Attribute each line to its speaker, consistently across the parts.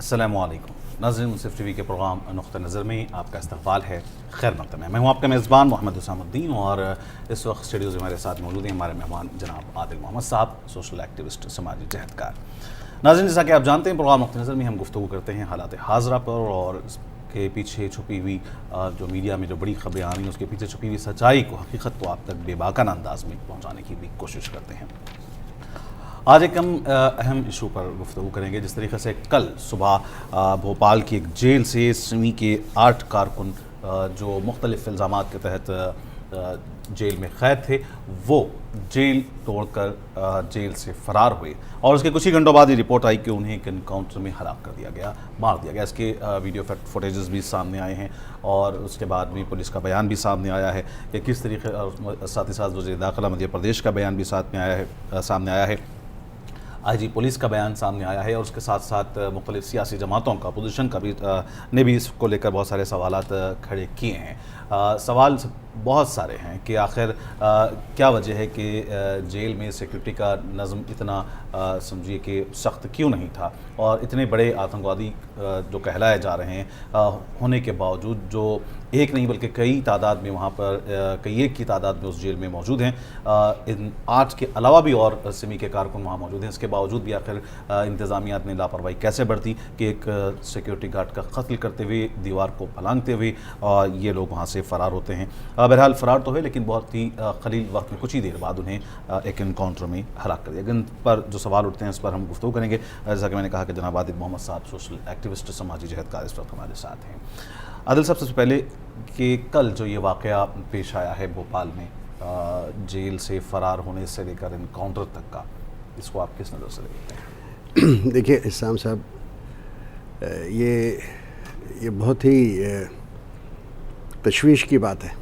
Speaker 1: अस्सलामुअलैकुम नाज़रीन, मुनसिफ टीवी के प्रोग्राम नुक़्ता नज़र में आपका इस्तक़बाल है। खैर मक़दम है। मैं हूँ आपका मेज़बान मोहम्मद हुसैनुद्दीन और इस वक्त स्टूडियो से हमारे साथ मौजूद हैं हमारे मेहमान जनाब आदिल मोहम्मद साहब, सोशल एक्टिविस्ट, समाजी जहदकार। नाज़रीन, जैसा कि आप जानते हैं, प्रोग्राम नुक़्ता नज़र में हम गुफ्तगू करते हैं हालात हाज़रा पर और के पीछे छुपी हुई जो मीडिया में जो बड़ी खबरें आ रही हैं उसके पीछे छुपी हुई सच्चाई को, हकीकत को आप तक बेबाकाना अंदाज में पहुँचाने की भी कोशिश करते हैं। आज एक हम अहम इशू पर गुफ्तगू करेंगे। जिस तरीके से कल सुबह भोपाल की एक जेल से सिमी के 8 कारकुन जो मुख्तलिफ इल्ज़ामात के तहत जेल में क़ैद थे, वो जेल तोड़कर जेल से फ़रार हुए और उसके कुछ ही घंटों बाद ये रिपोर्ट आई कि उन्हें एक एनकाउंटर में हलाक कर दिया गया, मार दिया गया। इसके वीडियो फुटेजेस भी सामने आए हैं और उसके बाद भी पुलिस का बयान भी सामने आया है कि किस तरीके, साथ ही साथ वज़ीर दाखिला मध्य प्रदेश का बयान भी सामने आया है, आईजी पुलिस का बयान सामने आया है और उसके साथ साथ मुख्तलिफ सियासी जमातों का, अपोजिशन का भी ने भी इसको लेकर बहुत सारे सवालात खड़े किए हैं। सवाल बहुत सारे हैं कि आखिर क्या वजह है कि जेल में सिक्योरिटी का नज़म इतना समझिए कि सख्त क्यों नहीं था और इतने बड़े आतंकवादी जो कहलाए जा रहे हैं होने के बावजूद, जो एक नहीं बल्कि कई तादाद में वहाँ पर कई एक की तादाद में उस जेल में मौजूद हैं, इन 8 के अलावा भी और सिमी के कारकुन वहाँ मौजूद हैं, इसके बावजूद भी आखिर इंतज़ामिया ने लापरवाही कैसे बरती कि एक सिक्योरिटी गार्ड का कत्ल करते हुए, दीवार को फलांगते हुए ये लोग वहाँ से फ़रार होते हैं। बहरहाल फ़रार तो है, लेकिन बहुत ही कलील वक्त में, कुछ ही देर बाद उन्हें एक एनकाउंटर में हलाक कर दिया। इन पर जो सवाल उठते हैं इस पर हम गुफ्तगू करेंगे। जैसा कि मैंने कहा कि जनाब आदिल मोहम्मद साहब, सोशल एक्टिविस्ट, समाजी जहदकार, इस वक्त हमारे साथ हैं। आदिल साहब, सबसे पहले कि कल जो ये वाक़या पेश आया है भोपाल में, जेल से फ़रार होने से लेकर एनकाउंटर तक का, इसको आप किस नज़र से देखते हैं?
Speaker 2: देखिए इस्लाम साहब, ये बहुत ही तशवीश की बात है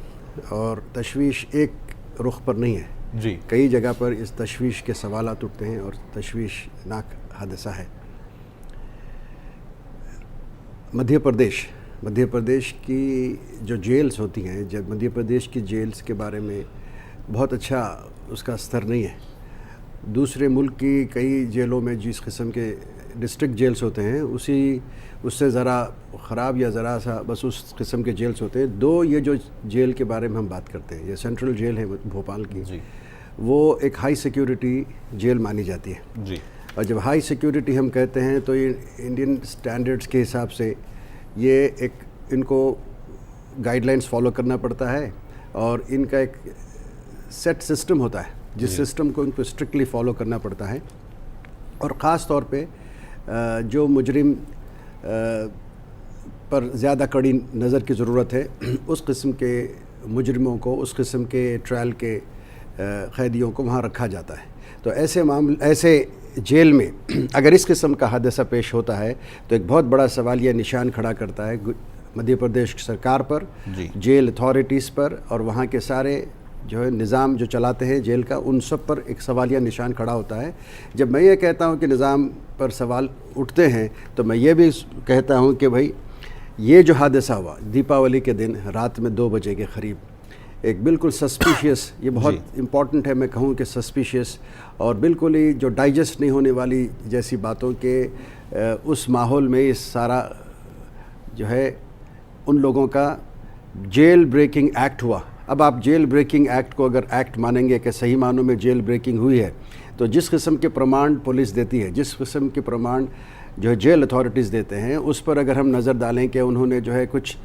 Speaker 2: और तशवीश एक रुख पर नहीं है
Speaker 1: जी,
Speaker 2: कई जगह पर इस तशवीश के सवालात उठते हैं और तशवीशनाक हादसा है। मध्य प्रदेश की जो जेल्स होती हैं, जब मध्य प्रदेश की जेल्स के बारे में बहुत अच्छा उसका स्तर नहीं है। दूसरे मुल्क की कई जेलों में जिस किस्म के डिस्ट्रिक्ट जेल्स होते हैं उससे ज़रा ख़राब या ज़रा सा बस उस किस्म के जेल्स होते हैं। दो ये जो जेल के बारे में हम बात करते हैं, ये सेंट्रल जेल है भोपाल की
Speaker 1: जी,
Speaker 2: वो एक हाई सिक्योरिटी जेल मानी जाती है
Speaker 1: जी,
Speaker 2: और जब हाई सिक्योरिटी हम कहते हैं तो ये इंडियन स्टैंडर्ड्स के हिसाब से ये इनको गाइडलाइंस फॉलो करना पड़ता है और इनका एक सेट सिस्टम होता है जिस सिस्टम को इनको स्ट्रिक्टली फॉलो करना पड़ता है। और ख़ास तौर पे जो मुजरिम पर ज़्यादा कड़ी नज़र की ज़रूरत है, उस किस्म के मुजरिमों को, उस किस्म के ट्रायल के क़ैदियों को वहाँ रखा जाता है। तो ऐसे जेल में अगर इस किस्म का हादसा पेश होता है तो एक बहुत बड़ा सवाल यह निशान खड़ा करता है मध्य प्रदेश सरकार पर, जेल अथॉरिटीज़ पर और वहाँ के सारे जो है निज़ाम जो चलाते हैं जेल का, उन सब पर एक सवालिया निशान खड़ा होता है। जब मैं ये कहता हूँ कि निज़ाम पर सवाल उठते हैं तो मैं ये भी कहता हूँ कि भाई ये जो हादसा हुआ दीपावली के दिन रात में 2 बजे के करीब, एक बिल्कुल सस्पिशियस, ये बहुत इम्पॉर्टेंट है मैं कहूँ कि सस्पिशियस और बिल्कुल ही जो डाइजेस्ट नहीं होने वाली जैसी बातों के उस माहौल में इस सारा जो है उन लोगों का जेल ब्रेकिंग एक्ट हुआ। अब आप जेल ब्रेकिंग एक्ट को अगर एक्ट मानेंगे कि सही मानों में जेल ब्रेकिंग हुई है, तो जिस किस्म के प्रमाण पुलिस देती है, जिस किस्म के प्रमाण जो है जेल अथॉरिटीज़ देते हैं, उस पर अगर हम नज़र डालें कि उन्होंने जो है कुछ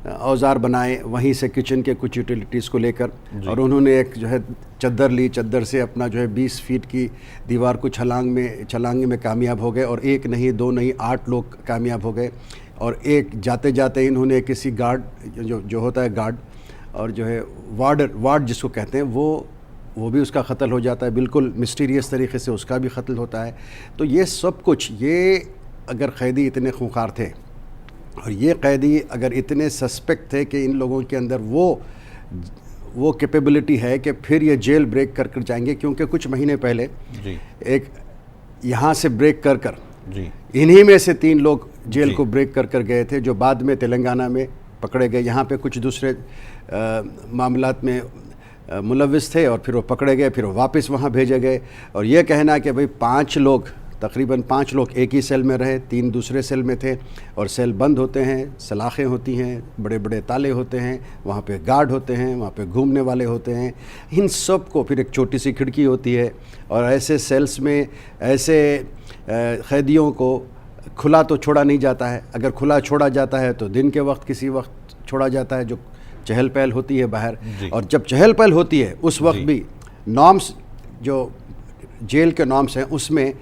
Speaker 2: औज़ार बनाए वहीं से किचन के कुछ यूटिलिटीज़ को लेकर और उन्होंने एक जो है चद्दर ली, चद्दर से अपना जो है 20 फीट की दीवार को छलांगने में कामयाब हो गए और एक नहीं, 2 नहीं, 8 लोग कामयाब हो गए। और एक जाते जाते इन्होंने किसी गार्ड जो होता है गार्ड और जो है वार्ड जिसको कहते हैं वो भी उसका कत्ल हो जाता है, बिल्कुल मिस्टीरियस तरीके से उसका भी कत्ल होता है। तो ये सब कुछ, ये अगर कैदी इतने खूंखार थे और ये कैदी अगर इतने सस्पेक्ट थे कि इन लोगों के अंदर वो कैपेबिलिटी है कि फिर ये जेल ब्रेक कर जाएंगे, क्योंकि कुछ महीने पहले एक यहाँ से ब्रेक कर इन्हीं में से 3 लोग जेल को ब्रेक कर गए थे, जो बाद में तेलंगाना में पकड़े गए। यहाँ पे कुछ दूसरे मामलात में मुलविस थे और फिर वो पकड़े गए, फिर वो वापस वहाँ भेजे गए। और ये कहना कि भाई 5 लोग तकरीबन 5 लोग एक ही सेल में रहे, 3 दूसरे सेल में थे, और सेल बंद होते हैं, सलाखें होती हैं, बड़े बड़े ताले होते हैं, वहाँ पे गार्ड होते हैं, वहाँ पे घूमने वाले होते हैं, इन सब को, फिर एक छोटी सी खिड़की होती है। और ऐसे सेल्स में ऐसे कैदियों को खुला तो छोड़ा नहीं जाता है। अगर खुला छोड़ा जाता है तो दिन के वक्त किसी वक्त छोड़ा जाता है, जो चहल पहल होती है बाहर, और जब चहल पहल होती है उस वक्त भी नॉर्म्स, जो जेल के नॉर्म्स हैं, उसमें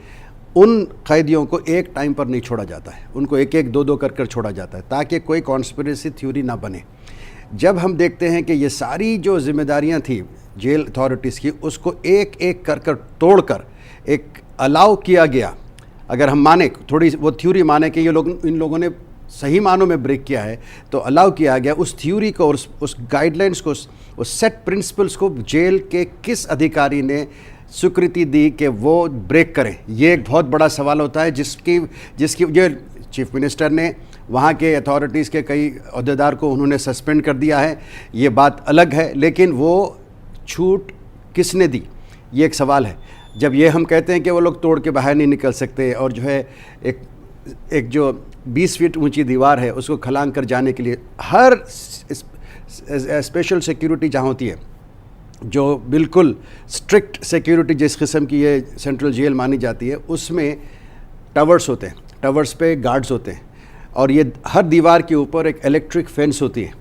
Speaker 2: उन कैदियों को एक टाइम पर नहीं छोड़ा जाता है, उनको एक एक दो दो कर छोड़ा जाता है, ताकि कोई कॉन्स्पिरेसी थ्योरी ना बने। जब हम देखते हैं कि ये सारी जो जिम्मेदारियां थी जेल अथॉरिटीज़ की, उसको एक एक कर तोड़कर एक अलाउ किया गया। अगर हम माने, थोड़ी वो थ्योरी माने कि ये लोग, इन लोगों ने सही मानों में ब्रेक किया है, तो अलाउ किया गया उस थ्योरी को और उस गाइडलाइंस को, उस सेट प्रिंसिपल्स को जेल के किस अधिकारी ने स्वीकृति दी कि वो ब्रेक करें। ये एक बहुत बड़ा सवाल होता है, जिसकी ये चीफ मिनिस्टर ने वहाँ के अथॉरिटीज़ के कई अहदेदार को उन्होंने सस्पेंड कर दिया है, ये बात अलग है, लेकिन वो छूट किसने दी, ये एक सवाल है। जब ये हम कहते हैं कि वो लोग तोड़ के बाहर नहीं निकल सकते, और जो है एक जो 20 फीट ऊंची दीवार है उसको खलांग कर जाने के लिए हर स्पेशल सिक्योरिटी जहाँ होती है, जो बिल्कुल स्ट्रिक्ट सिक्योरिटी जिस किस्म की ये सेंट्रल जेल मानी जाती है, उसमें टावर्स होते हैं, टावर्स पे गार्ड्स होते हैं, और ये हर दीवार के ऊपर एक इलेक्ट्रिक फेंस होती है,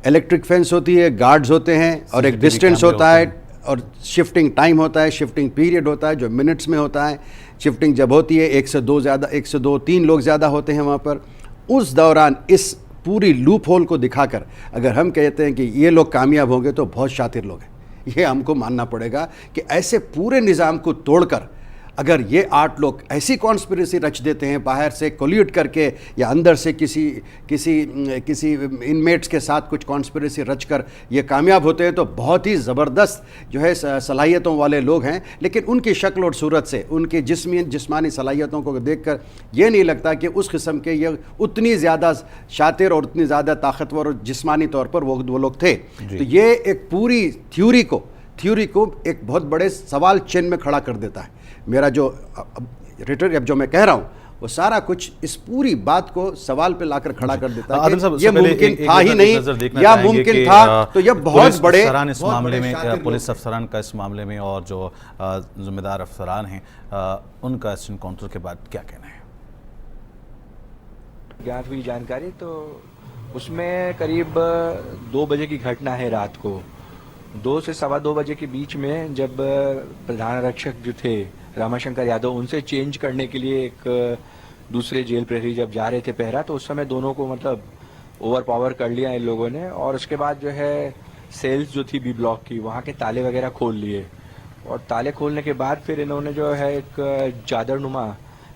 Speaker 2: इलेक्ट्रिक फेंस होती है, गार्ड्स होते हैं, और एक डिस्टेंस होता है, और शिफ्टिंग टाइम होता है, शिफ्टिंग पीरियड होता है जो मिनट्स में होता है। शिफ्टिंग जब होती है 1 से 2 3 लोग ज़्यादा होते हैं वहाँ पर, उस दौरान इस पूरी लूप होल को दिखाकर अगर हम कहते हैं कि ये लोग कामयाब होंगे तो बहुत शातिर लोग हैं। ये हमको मानना पड़ेगा कि ऐसे पूरे निज़ाम को तोड़कर अगर ये 8 लोग ऐसी कॉन्स्पिरेसी रच देते हैं, बाहर से कोल्यूट करके या अंदर से किसी इनमेट्स के साथ कुछ कॉन्स्पिरेसी रच कर ये कामयाब होते हैं, तो बहुत ही ज़बरदस्त जो है सलाहियतों वाले लोग हैं। लेकिन उनकी शक्ल और सूरत से, उनकी जिस्मानी सलाहियतों को देखकर ये नहीं लगता कि उस किस्म के ये उतनी ज़्यादा शातिर और उतनी ज़्यादा ताकतवर और जिस्मानी तौर पर वो लोग थे। तो ये एक पूरी थ्योरी को एक बहुत बड़े सवाल चिन्ह में खड़ा कर देता है। मेरा जो रिटर्न जो मैं कह रहा हूँ, वो सारा कुछ इस पूरी बात को सवाल पे लाकर खड़ा कर देता है कि ये मुमकिन था ही नहीं, या मुमकिन था तो ये बहुत बड़े
Speaker 1: इस मामले में, पुलिस अफसरान का इस मामले में और जो जिम्मेदार अफसरान हैं उनका इस इनकाउंटर के बाद क्या कहना है?
Speaker 3: ज्ञात हुई जानकारी तो उसमें करीब 2 बजे की घटना है। रात को 2 से 2:15 बजे के बीच में जब प्रधान आरक्षक जो थे रामाशंकर यादव, उनसे चेंज करने के लिए एक दूसरे जेल प्रहरी जब जा रहे थे पहरा, तो उस समय दोनों को मतलब ओवर पावर कर लिया इन लोगों ने। और उसके बाद जो है सेल्स जो थी बी ब्लॉक की, वहाँ के ताले वगैरह खोल लिए, और ताले खोलने के बाद फिर इन्होंने जो है एक चादरनुमा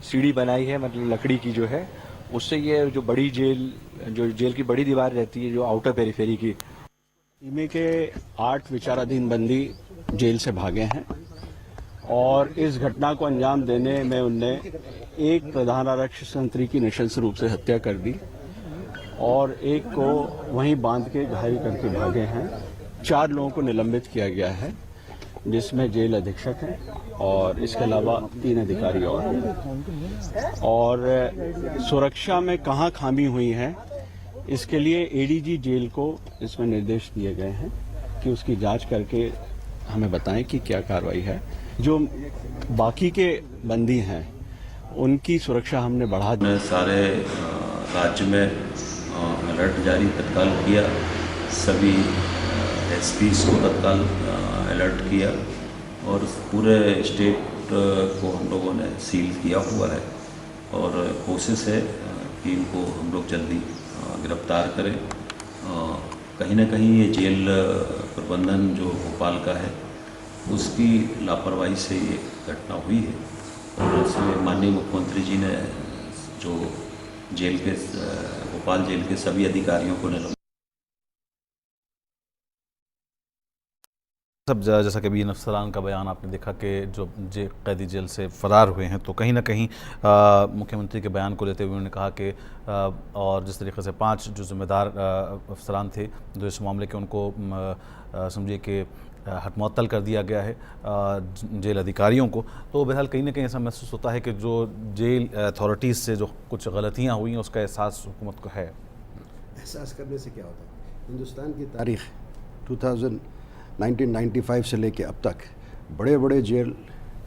Speaker 3: सीढ़ी बनाई है, मतलब लकड़ी की जो है, उससे ये जो बड़ी जेल की बड़ी दीवार रहती है जो आउटर पेरिफेरी की,
Speaker 4: इमे के 8 विचाराधीन बंदी जेल से भागे हैं, और इस घटना को अंजाम देने में उनने एक प्रधान आरक्षक संतरी की निशंस रूप से हत्या कर दी, और एक को वहीं बांध के घायल करके भागे हैं। 4 लोगों को निलंबित किया गया है, जिसमें जेल अधीक्षक हैं और इसके अलावा 3 अधिकारी और सुरक्षा में कहाँ खामी हुई है इसके लिए एडीजी जेल को इसमें निर्देश दिए गए हैं कि उसकी जांच करके हमें बताएं कि क्या कार्रवाई है। जो बाकी के बंदी हैं उनकी सुरक्षा हमने बढ़ा दी।
Speaker 5: सारे राज्य में अलर्ट जारी तत्काल किया, सभी एसपीज को तत्काल अलर्ट किया, और पूरे स्टेट को हम लोगों ने सील किया हुआ है, और कोशिश है कि इनको हम लोग जल्दी गिरफ्तार करें। कहीं ना कहीं ये जेल प्रबंधन जो भोपाल का है उसकी लापरवाही से ये घटना हुई है, और इसमें माननीय मुख्यमंत्री जी ने जो जेल के भोपाल जेल के सभी अधिकारियों को निलंबित।
Speaker 1: सब जैसा कि बीन अफसरान का बयान आपने देखा कि जो कैदी जेल से फ़रार हुए हैं, तो कहीं ना कहीं मुख्यमंत्री के बयान को लेते हुए उन्होंने कहा कि और जिस तरीके से 5 जो ज़िम्मेदार अफसरान थे जो इस मामले के, उनको समझिए कि हटमुअत्तल कर दिया गया है जेल अधिकारियों को, तो बहरहाल कहीं ना कहीं ऐसा महसूस होता है कि जो जेल अथॉरिटीज़ से जो कुछ गलतियाँ हुई हैं उसका एहसास हुकूमत को है।
Speaker 2: एहसास करने से क्या होता है, हिंदुस्तान की तारीख़ 1995 से लेके अब तक बड़े बड़े जेल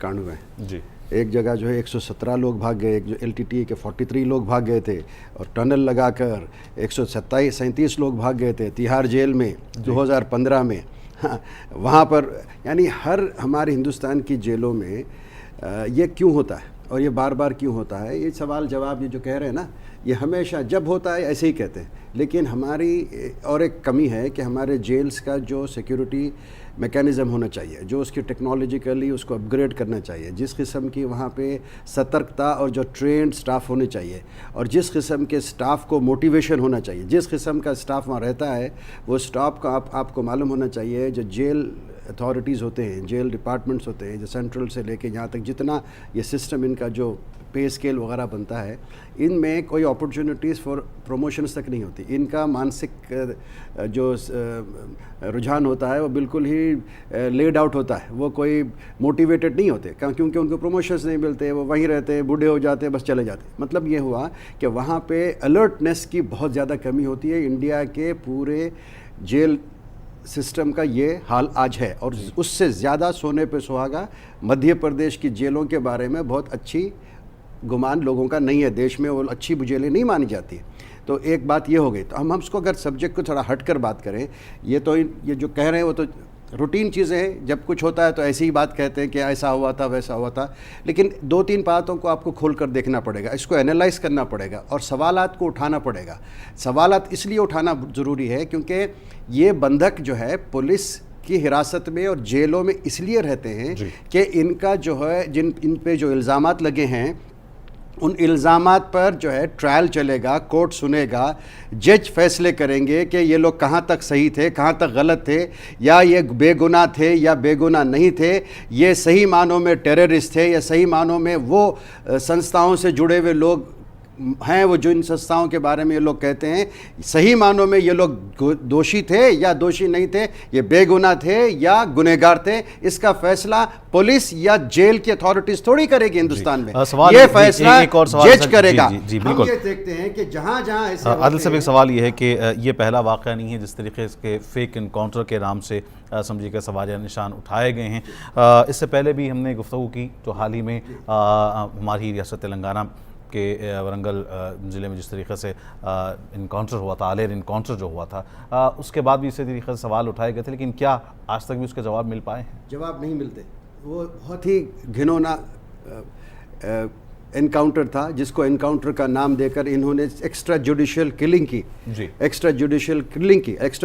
Speaker 2: कांड हुए हैं
Speaker 1: जी।
Speaker 2: एक जगह जो है 117 लोग भाग गए, एक जो LTTE के 43 लोग भाग गए थे, और टनल लगाकर 137 लोग भाग गए थे तिहाड़ जेल में 2015 में। हाँ, वहाँ पर यानी हर हमारे हिंदुस्तान की जेलों में ये क्यों होता है और ये बार बार क्यों होता है, ये सवाल जवाब ये जो कह रहे हैं ना, ये हमेशा जब होता है ऐसे ही कहते हैं। लेकिन हमारी और एक कमी है कि हमारे जेल्स का जो सिक्योरिटी मैकेनिज़्म होना चाहिए, जो उसकी टेक्नोलॉजिकली उसको अपग्रेड करना चाहिए, जिस किस्म की वहाँ पे सतर्कता और जो ट्रेंड स्टाफ होने चाहिए, और जिस किस्म के स्टाफ को मोटिवेशन होना चाहिए, जिस किस्म का स्टाफ वहाँ रहता है वो स्टाफ का आपको मालूम होना चाहिए। जो जेल अथॉरिटीज़ होते हैं, जेल डिपार्टमेंट्स होते हैं, जो सेंट्रल से लेके यहाँ तक जितना ये सिस्टम इनका जो पे स्केल वगैरह बनता है, इनमें कोई अपॉर्चुनिटीज़ फॉर प्रमोशंस तक नहीं होती। इनका मानसिक जो रुझान होता है वो बिल्कुल ही लेड आउट होता है, वो कोई मोटिवेटेड नहीं होते क्योंकि उनको प्रमोशंस नहीं मिलते, वो वहीं रहते हैं, बूढ़े हो जाते हैं, बस चले जाते हैं। मतलब ये हुआ कि वहाँ पे अलर्टनेस की बहुत ज़्यादा कमी होती है। इंडिया के पूरे जेल सिस्टम का ये हाल आज है, और उससे ज़्यादा सोने पे सुहागा मध्य प्रदेश की जेलों के बारे में बहुत अच्छी गुमान लोगों का नहीं है। देश में वो अच्छी जेलें नहीं मानी जाती। तो एक बात ये हो गई। तो हम उसको अगर सब्जेक्ट को थोड़ा हट कर बात करें, ये जो कह रहे हैं वो तो रूटीन चीज़ें हैं। जब कुछ होता है तो ऐसी ही बात कहते हैं कि ऐसा हुआ था वैसा हुआ था, लेकिन 2-3 बातों को आपको खोल कर देखना पड़ेगा, इसको एनालाइज करना पड़ेगा और सवालात को उठाना पड़ेगा। सवालात इसलिए उठाना ज़रूरी है क्योंकि ये बंधक जो है पुलिस की हिरासत में और जेलों में इसलिए रहते हैं कि इनका जो है इन पे जो इल्ज़ामात लगे हैं उन इल्ज़ामात पर जो है ट्रायल चलेगा, कोर्ट सुनेगा, जज फैसले करेंगे कि ये लोग कहाँ तक सही थे, कहाँ तक गलत थे, या ये बेगुनाह थे या बेगुनाह नहीं थे, ये सही मानों में टेररिस्ट थे या सही मानों में वो संस्थाओं से जुड़े हुए लोग हैं, वो जो इन संस्थाओं के बारे में ये लोग कहते हैं सही मानों में ये लोग दोषी थे या दोषी नहीं थे, ये बेगुनाह थे या गुनहगार थे। इसका फैसला पुलिस या जेल की अथॉरिटीज थोड़ी करेगी हिंदुस्तान में। ये फैसला जज करेगा। हम ये देखते हैं कि जहाँ ऐसे
Speaker 1: आदिल साहब, एक सवाल ये है कि ये पहला वाक़या नहीं है जिस तरीके के फेक इनकाउंटर के नाम से समझिए कि सवालिया निशान उठाए गए हैं। इससे पहले भी हमने गुफ्तगू की जो हाल ही में हमारी रियासत तेलंगाना के वरंगल ज़िले में जिस तरीके से इनकाउंटर हुआ था, आलेर इनकाउंटर जो हुआ था, उसके बाद भी इसी तरीके से सवाल उठाए गए थे, लेकिन क्या आज तक भी उसके जवाब मिल पाए हैं?
Speaker 2: जवाब नहीं मिलते। वो बहुत ही घिनौना एनकाउंटर था जिसको एनकाउंटर का नाम देकर इन्होंने एक्स्ट्रा जुडिशियल किलिंग की। एक्स्ट्रा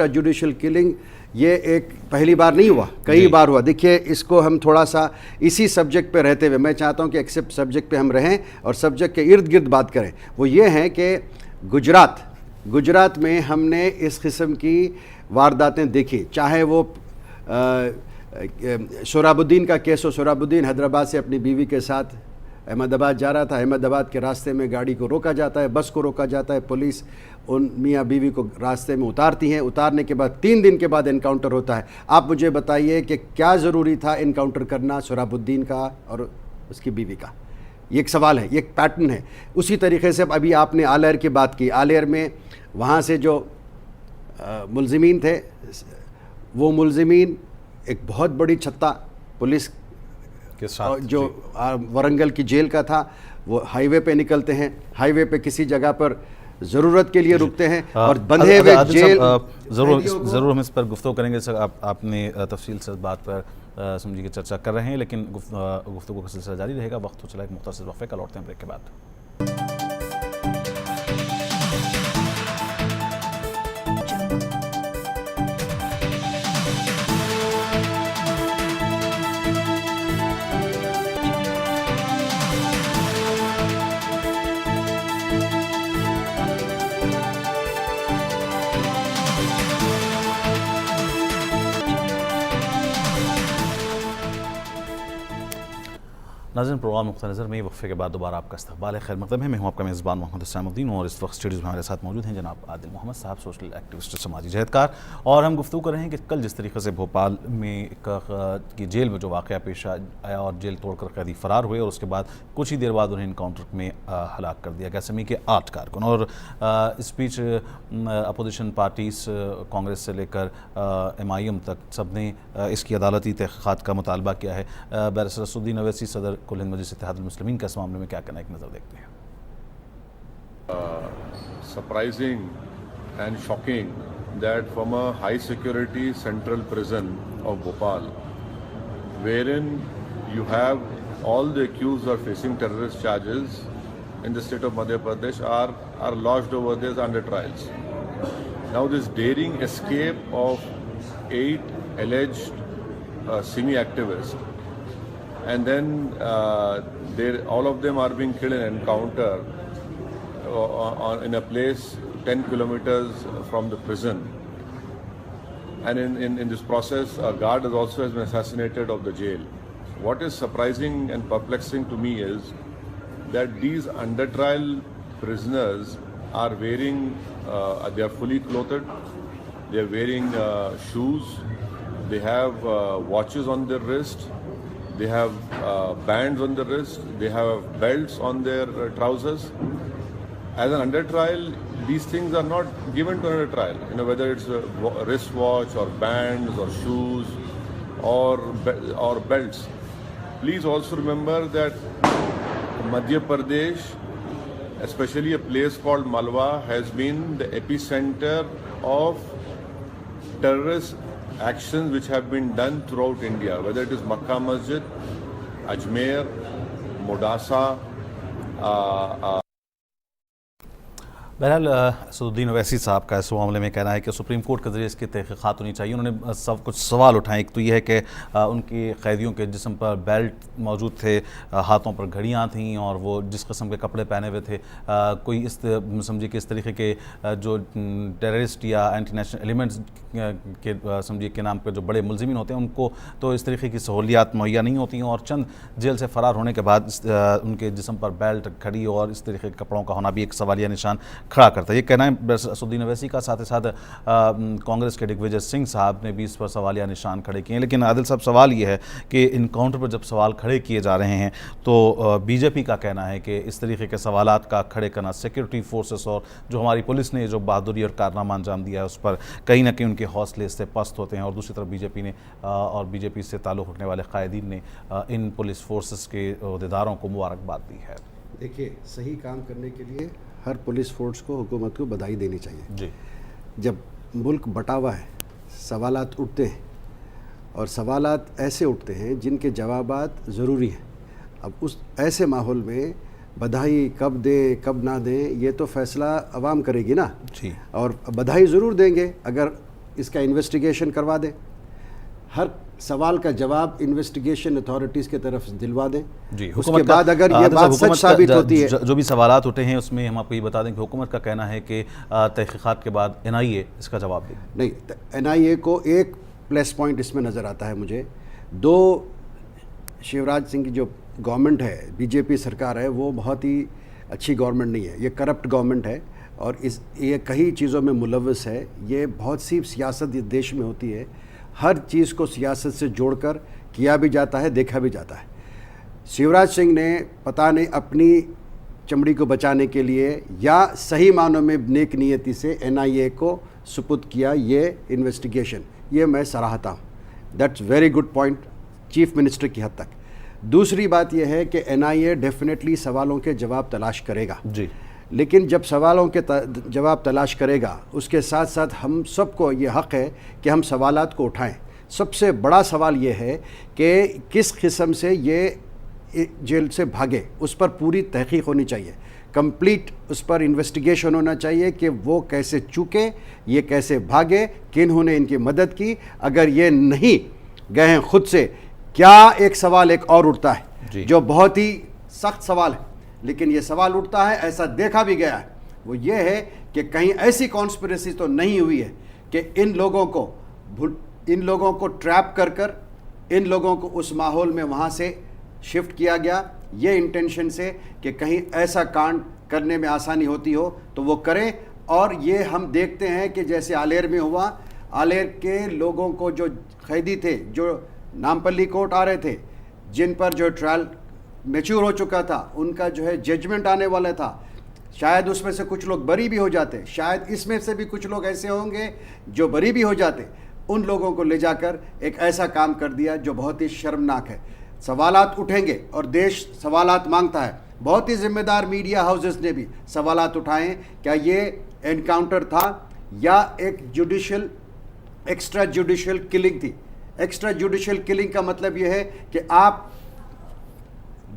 Speaker 2: जुडिशियल किलिंग ये एक पहली बार नहीं हुआ, कई बार हुआ। देखिए, इसको हम थोड़ा सा इसी सब्जेक्ट पे रहते हुए, मैं चाहता हूँ कि एक्सेप्ट सब्जेक्ट पे हम रहें और सब्जेक्ट के इर्द गिर्द बात करें। वो ये है कि गुजरात में हमने इस किस्म की वारदातें देखी, चाहे वो सोहराबुद्दीन का केस हो। सोहराबुद्दीन हैदराबाद से अपनी बीवी के साथ अहमदाबाद जा रहा था। अहमदाबाद के रास्ते में गाड़ी को रोका जाता है, बस को रोका जाता है, पुलिस उन मियाँ बीवी को रास्ते में उतारती हैं। उतारने के बाद 3 दिन के बाद एनकाउंटर होता है। आप मुझे बताइए कि क्या ज़रूरी था एनकाउंटर करना सोहराबुद्दीन का और उसकी बीवी का? ये एक सवाल है, ये एक पैटर्न है। उसी तरीके से अभी आपने आलेर की बात की। आलेर में वहाँ से जो मुलजिमीन थे, वो मुलजिमीन एक बहुत बड़ी छत्ता पुलिस
Speaker 1: के साथ
Speaker 2: जो वरंगल की जेल का था, वो हाईवे पे निकलते हैं, हाईवे पे किसी जगह पर ज़रूरत के लिए रुकते हैं और बंधे हुए जेल।
Speaker 1: ज़रूर हम इस पर गुफ्तगू करेंगे सर। आपने तफसील से इस बात पर समझिए कि चर्चा कर रहे हैं, लेकिन गुफ्तगू का सिलसिला जारी रहेगा। वक्त हो चला एक मुख्तसर वक्फे का, लौटते हैं ब्रेक के बाद। नाज़रीन, प्रोग्राम नुक्ता नज़र में वक्फे के बाद दोबारा आपका इस्तकबाल है। खैर मकदम है। मैं हूँ आपका मेज़बान मोहम्मद हुसैनुद्दीन और इस वक्त स्टूडियोज़ में हमारे साथ मौजूद हैं जनाब आदिल मोहम्मद साहब, सोशल एक्टिविस्ट, समाजी जहदकार। और हम गुफ्तगू कर रहे हैं कि कल जिस तरीके से भोपाल में की जेल में जो वाक़या पेश आया और जेल तोड़कर कैदी फ़रार हुए और उसके बाद कुछ ही देर बाद उन्हें इनकाउंटर में हलाक कर दिया गया समी के 8 कारकुन। और इस बीच अपोजिशन पार्टीज़ कांग्रेस से लेकर MIM तक सब ने इसकी अदालती तहक़ीक़ात का मुतालबा किया है। बैरिस्टर असदुद्दीन ओवैसी सदर कुल हिंद मजलिस इत्तेहादुल मुस्लिमीन का इस मामले में क्या कहना है, एक नज़र देखते हैं।
Speaker 6: Surprising and shocking that from a high security central prison of Bhopal, wherein you have all the accused are facing terrorist charges in the state of Madhya Pradesh are lodged over there under trials. Now this daring escape of 8 alleged semi-activists, and then all of them are being killed in an encounter in a place 10 kilometers from the prison. And in this process, a guard has also been assassinated of the jail. What is surprising and perplexing to me is that these under trial prisoners are wearing, they are fully clothed, they are wearing shoes, they have watches on their wrist, they have bands on the wrist, they have belts on their trousers. As an under trial, these things are not given to under trial. You know, whether it's a wristwatch or bands or shoes or belts. Please also remember that Madhya Pradesh, especially a place called Malwa, has been the epicenter of terrorist actions which have been done throughout India, whether it is Makkah Masjid, Ajmer, Modasa.
Speaker 1: बहरहाल असदुद्दीन ओवैसी साहब का इस मामले में कहना है कि supreme court के ज़रिए इसकी तहक़ीक़ात होनी चाहिए। उन्होंने कुछ सवाल उठाए। एक तो ये है कि उनके कैदियों के जिस्म पर बेल्ट मौजूद थे, हाथों पर घड़ियाँ थीं और वो जिस किस्म के कपड़े पहने हुए थे, कोई इस समझिए कि इस तरीके के जो टेररिस्ट या एंटी नेशनल एलिमेंट्स के समझिए के नाम पर जो बड़े मुलजिमीन होते हैं उनको तो इस तरीके की सहूलियात मुहैया नहीं होती हैं। और चंद जेल से फ़रार होने के बाद उनके जिस्म पर बेल्ट, घड़ी और इस तरीके के कपड़ों का होना भी एक सवालिया निशान खड़ा करता है। ये कहना है असदुद्दीन ओवैसी का। साथ ही साथ कांग्रेस के दिग्विजय सिंह साहब ने भी इस पर सवालिया निशान खड़े किए हैं। लेकिन आदिल साहब, सवाल ये है कि इनकाउंटर पर जब सवाल खड़े किए जा रहे हैं तो बीजेपी का कहना है कि इस तरीके के सवालात का खड़े करना सिक्योरिटी फोर्सेस और जो हमारी पुलिस ने जो बहादुरी और कारनामा अंजाम दिया है उस पर कहीं ना कहीं उनके हौसले इससे पस्त होते हैं। और दूसरी तरफ बीजेपी ने और बीजेपी से ताल्लुक़ रखने वाले कायदीन ने इन पुलिस फोर्सेस के अहदेदारों को मुबारकबाद दी है।
Speaker 2: देखिए, सही काम करने के लिए हर पुलिस फोर्स को, हुकूमत को बधाई देनी चाहिए
Speaker 1: जी।
Speaker 2: जब मुल्क बटा हुआ है, सवालात उठते हैं और सवालात ऐसे उठते हैं जिनके जवाबात ज़रूरी हैं। अब उस ऐसे माहौल में बधाई कब दें कब ना दें ये तो फ़ैसला अवाम करेगी ना
Speaker 1: जी।
Speaker 2: और बधाई ज़रूर देंगे अगर इसका इन्वेस्टिगेशन करवा दें, हर सवाल का जवाब इन्वेस्टिगेशन अथॉरिटीज़ की तरफ दिलवा दें जी। उसके बाद अगर ये बात सच साबित होती है,
Speaker 1: जो भी सवालात उठे हैं उसमें हम आपको ये बता दें कि हुकूमत का कहना है कि तहक़ीक़ात के बाद NIA इसका जवाब देगी।
Speaker 2: नहीं, NIA को एक प्लस पॉइंट इसमें नज़र आता है मुझे। 2 शिवराज सिंह की जो गवर्नमेंट है, बीजेपी सरकार है, वो बहुत ही अच्छी गवर्नमेंट नहीं है, ये करप्ट गवर्नमेंट है और ये कई चीज़ों में मुलव्वस है। ये बहुत सी सियासत इस देश में होती है, हर चीज़ को सियासत से जोड़कर किया भी जाता है, देखा भी जाता है। शिवराज सिंह ने पता नहीं अपनी चमड़ी को बचाने के लिए या सही मानों में नेक नियति से NIA को सुपुर्द किया ये इन्वेस्टिगेशन, ये मैं सराहता हूँ। That's very good point chief minister की हद तक। दूसरी बात यह है कि NIA डेफिनेटली सवालों के जवाब तलाश करेगा जी, लेकिन जब सवालों के जवाब तलाश करेगा उसके साथ साथ हम सबको ये हक़ है कि हम सवालात को उठाएं। सबसे बड़ा सवाल ये है कि किस किस्म से ये जेल से भागे, उस पर पूरी तहक़ीक़ होनी चाहिए, कंप्लीट उस पर इन्वेस्टिगेशन होना चाहिए कि वो कैसे चूके, ये कैसे भागे, किन्होंने इनकी मदद की। अगर ये नहीं गए हैं खुद से, क्या एक सवाल एक और उठता है जो बहुत ही सख्त सवाल है, लेकिन ये सवाल उठता है, ऐसा देखा भी गया है, वो ये है कि कहीं ऐसी कॉन्स्पिरेसी तो नहीं हुई है कि इन लोगों को ट्रैप कर इन लोगों को उस माहौल में वहाँ से शिफ्ट किया गया ये इंटेंशन से कि कहीं ऐसा कांड करने में आसानी होती हो तो वो करें। और ये हम देखते हैं कि जैसे आलेर में हुआ, आलेर के लोगों को जो कैदी थे, जो नामपल्ली कोर्ट आ रहे थे, जिन पर जो ट्रायल मैच्योर हो चुका था, उनका जो है जजमेंट आने वाला था, शायद उसमें से कुछ लोग बरी भी हो जाते, शायद इसमें से भी कुछ लोग ऐसे होंगे जो बरी भी हो जाते। उन लोगों को ले जाकर एक ऐसा काम कर दिया जो बहुत ही शर्मनाक है। सवालात उठेंगे और देश सवालात मांगता है। बहुत ही जिम्मेदार मीडिया हाउसेस ने भी सवालात उठाए, क्या ये एनकाउंटर था या एक जुडिशियल एक्स्ट्रा जुडिशियल किलिंग थी। एक्स्ट्रा जुडिशियल किलिंग का मतलब यह है कि आप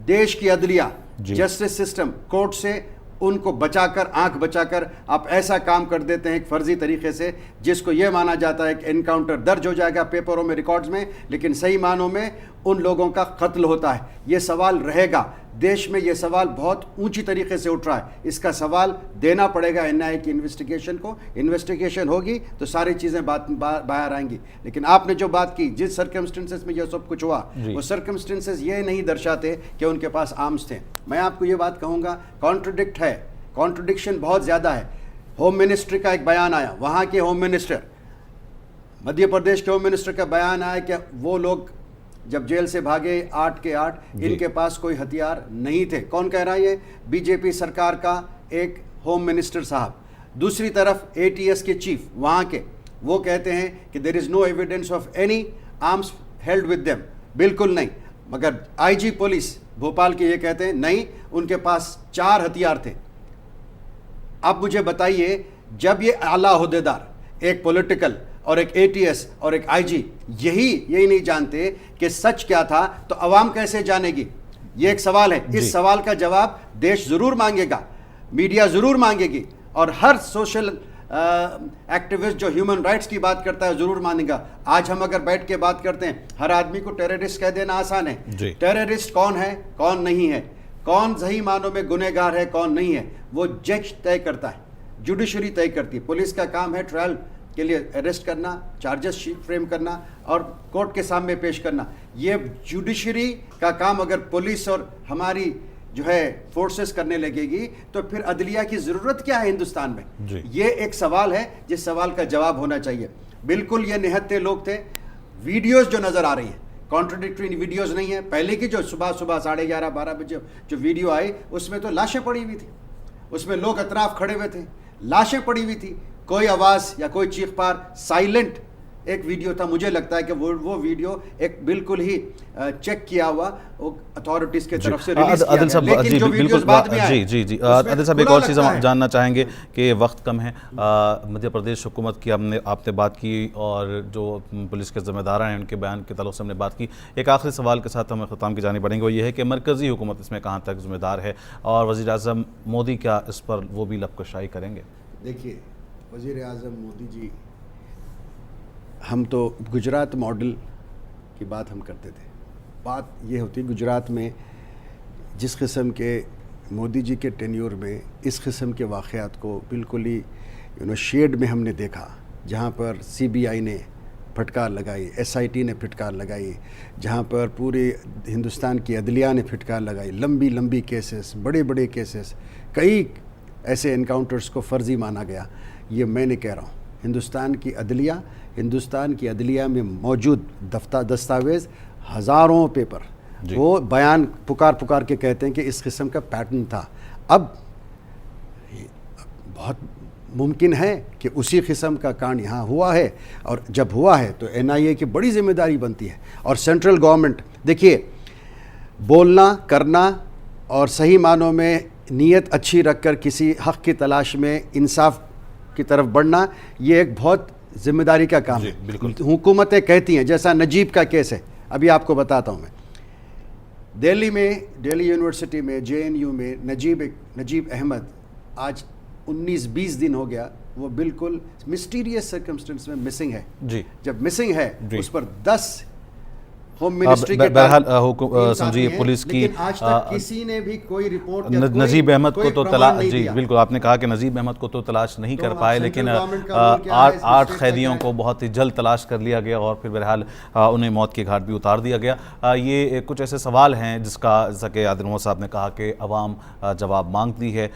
Speaker 2: देश की अदलिया, जस्टिस सिस्टम, कोर्ट से उनको बचाकर, आंख बचाकर आप ऐसा काम कर देते हैं एक फर्जी तरीके से, जिसको यह माना जाता है कि एनकाउंटर दर्ज हो जाएगा पेपरों में, रिकॉर्ड्स में, लेकिन सही मानों में उन लोगों का कत्ल होता है। ये सवाल रहेगा देश में, ये सवाल बहुत ऊंची तरीके से उठ रहा है। इसका सवाल देना पड़ेगा एनआईए की इन्वेस्टिगेशन को। इन्वेस्टिगेशन होगी तो सारी चीज़ें बाहर आएंगी। लेकिन आपने जो बात की, जिस सर्कमस्टेंसेस में यह सब कुछ हुआ, वो सर्कमस्टेंसेस ये नहीं दर्शाते कि उनके पास आर्म्स थे। मैं आपको ये बात कहूँगा, कॉन्ट्रडिक्ट है, कॉन्ट्रडिक्शन बहुत ज़्यादा है। होम मिनिस्ट्री का एक बयान आया, वहाँ के होम मिनिस्टर, मध्य प्रदेश के होम मिनिस्टर का बयान आया कि वो लोग जब जेल से भागे 8 के 8, इनके पास कोई हथियार नहीं थे। कौन कह रहा है ये? बीजेपी सरकार का एक होम मिनिस्टर साहब। दूसरी तरफ एटीएस के चीफ वहाँ के, वो कहते हैं कि there is no evidence of any arms held with them. बिल्कुल नहीं। मगर आईजी पुलिस भोपाल के ये कहते हैं नहीं, उनके पास 4 हथियार थे। अब मुझे बताइए, जब ये आला ओहदेदार, एक पॉलिटिकल और एक एटीएस और एक आईजी यही नहीं जानते कि सच क्या था, तो अवाम कैसे जानेगी? ये एक सवाल है। इस सवाल का जवाब देश जरूर मांगेगा, मीडिया जरूर मांगेगी, और हर सोशल एक्टिविस्ट जो ह्यूमन राइट्स की बात करता है जरूर मानेगा। आज हम अगर बैठ के बात करते हैं, हर आदमी को टेररिस्ट कह देना आसान है। टेररिस्ट कौन है, कौन नहीं है, कौन सही मानों में गुनहगार है, कौन नहीं है, वो जज तय करता है, जुडिशरी तय करती है। पुलिस का काम है ट्रायल के लिए अरेस्ट करना, चार्जेस शीट फ्रेम करना और कोर्ट के सामने पेश करना। ये जुडिशरी का काम अगर पुलिस और हमारी जो है फोर्सेस करने लगेगी तो फिर अदलिया की ज़रूरत क्या है हिंदुस्तान में? ये एक सवाल है जिस सवाल का जवाब होना चाहिए। बिल्कुल ये निहत्थे लोग थे। वीडियोस जो नज़र आ रही हैं, कॉन्ट्रडिक्टरी वीडियोस नहीं है। पहले की जो सुबह 11:30-12 बजे जो वीडियो आई, उसमें तो लाशें पड़ी हुई थी, उसमें लोग अतराफ खड़े हुए थे, लाशें पड़ी हुई थी, कोई आवाज़ या कोई चीख पार, साइलेंट एक वीडियो था। मुझे लगता है कि वो वीडियो एक बिल्कुल ही चेक किया हुआ अथॉरिटीज के तरफ से रिलीज किया गया। लेकिन जो वीडियोस बाद में आए,
Speaker 1: जी आदिल साहब, एक और चीज़ हम जानना चाहेंगे कि वक्त कम है। मध्य प्रदेश हुकूमत की आपने बात की और जो पुलिस के ज़िम्मेदार हैं उनके बयान के तल्लुक़ से हमने बात की। एक आखिरी सवाल के साथ हमें ख़त्म की जानी पड़ेंगे, वो ये है कि मरकज़ी हुकूमत इसमें कहाँ तक ज़िम्मेदार है और वज़ीर आज़म मोदी क्या इस पर वो भी लबकशाई करेंगे?
Speaker 2: देखिए, वज़ीर आज़म मोदी जी, हम तो गुजरात मॉडल की बात हम करते थे। बात ये होती, गुजरात में जिस किस्म के मोदी जी के टेन्योर में इस किस्म के वाक़यात को बिल्कुल ही शेड में हमने देखा, जहाँ पर सीबीआई ने फटकार लगाई, एसआईटी ने फटकार लगाई, जहाँ पर पूरे हिंदुस्तान की अदलिया ने फटकार लगाई। लंबी लंबी केसेस, बड़े बड़े केसेस, कई ऐसे एनकाउंटर्स को फ़र्जी माना गया। ये मैं नहीं कह रहा हूँ, हिंदुस्तान की अदलिया में मौजूद दस्तावेज़, हज़ारों पेपर, वो बयान पुकार के कहते हैं कि इस किस्म का पैटर्न था। अब बहुत मुमकिन है कि उसी किस्म का कांड यहाँ हुआ है, और जब हुआ है तो एनआईए की बड़ी जिम्मेदारी बनती है। और सेंट्रल गवर्नमेंट, देखिए, बोलना, करना और सही मानों में नीयत अच्छी रखकर किसी हक़ की तलाश में इंसाफ की तरफ बढ़ना, ये एक बहुत जिम्मेदारी का काम है। हुकूमतें कहती हैं, जैसा नजीब का केस है, अभी आपको बताता हूँ मैं। दिल्ली यूनिवर्सिटी में, जेएनयू में नजीब अहमद आज 19-20 दिन हो गया, वो बिल्कुल मिस्टीरियस सर्कमस्टेंस में मिसिंग है। जब मिसिंग है, उस पर 10 होम मिनिस्ट्री के
Speaker 1: बहरहाल
Speaker 2: टीम्स
Speaker 1: समझिए
Speaker 2: आती हैं,
Speaker 1: पुलिस की
Speaker 2: लेकिन आज तक किसी ने भी कोई रिपोर्ट या कोई-
Speaker 1: नजीब अहमद को
Speaker 2: कोई
Speaker 1: तो
Speaker 2: प्रमाण
Speaker 1: तलाश
Speaker 2: नहीं
Speaker 1: जी
Speaker 2: दिया।
Speaker 1: बिल्कुल आपने कहा कि नजीब अहमद को तो तलाश नहीं
Speaker 2: तो
Speaker 1: कर
Speaker 2: अब
Speaker 1: पाए,
Speaker 2: सेंट्रल
Speaker 1: लेकिन
Speaker 2: गवर्नमेंट का रोल क्या है, इसमें
Speaker 1: आठ
Speaker 2: स्टेट का
Speaker 1: कैदियों
Speaker 2: क्या
Speaker 1: को
Speaker 2: है?
Speaker 1: बहुत ही जल्द तलाश कर लिया गया और फिर बहरहाल उन्हें मौत के घाट भी उतार दिया गया। ये कुछ ऐसे सवाल हैं जिसका, जैसा कि आदिल मोहम्मद साहब ने कहा कि अवाम जवाब मांगती है,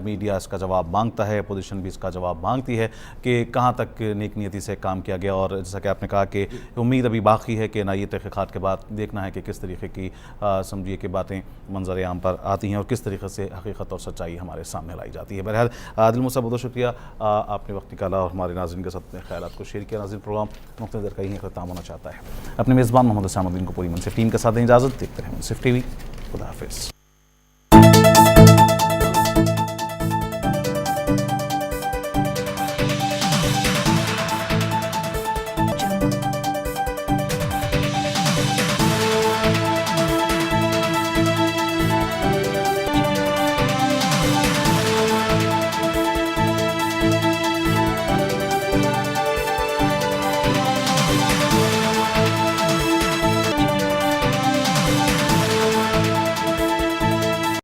Speaker 1: मीडिया इसका जवाब मांगता है, अपोजिशन भी इसका जवाब मांगती है कि कहाँ तक नेक नीयति से काम किया गया। और जैसा कि आपने कहा कि उम्मीद अभी बाकी है कि ये तहक़ीक़ात के बाद देखना है कि किस तरीके की समझिए कि बातें मंजर आम पर आती हैं और किस तरीके से हकीकत और सच्चाई हमारे सामने लाई जाती है। बहरहाल आदिल मोहम्मद साहब बहुत शुक्रिया, आपने वक्त निकाला और हमारे नाज़रीन के साथ अपने ख्यालात को शेयर किया। नाज़रीन प्रोग्राम नुक्ते नज़र का यहीं ख़त्म होना चाहता है। अपने मेज़बान मोहम्मद हुसैनुद्दीन को पूरी मुनसिफ टीम के साथ इजाज़त, देखते हैं मुनसिफ टीवी। खुदा हाफिज़।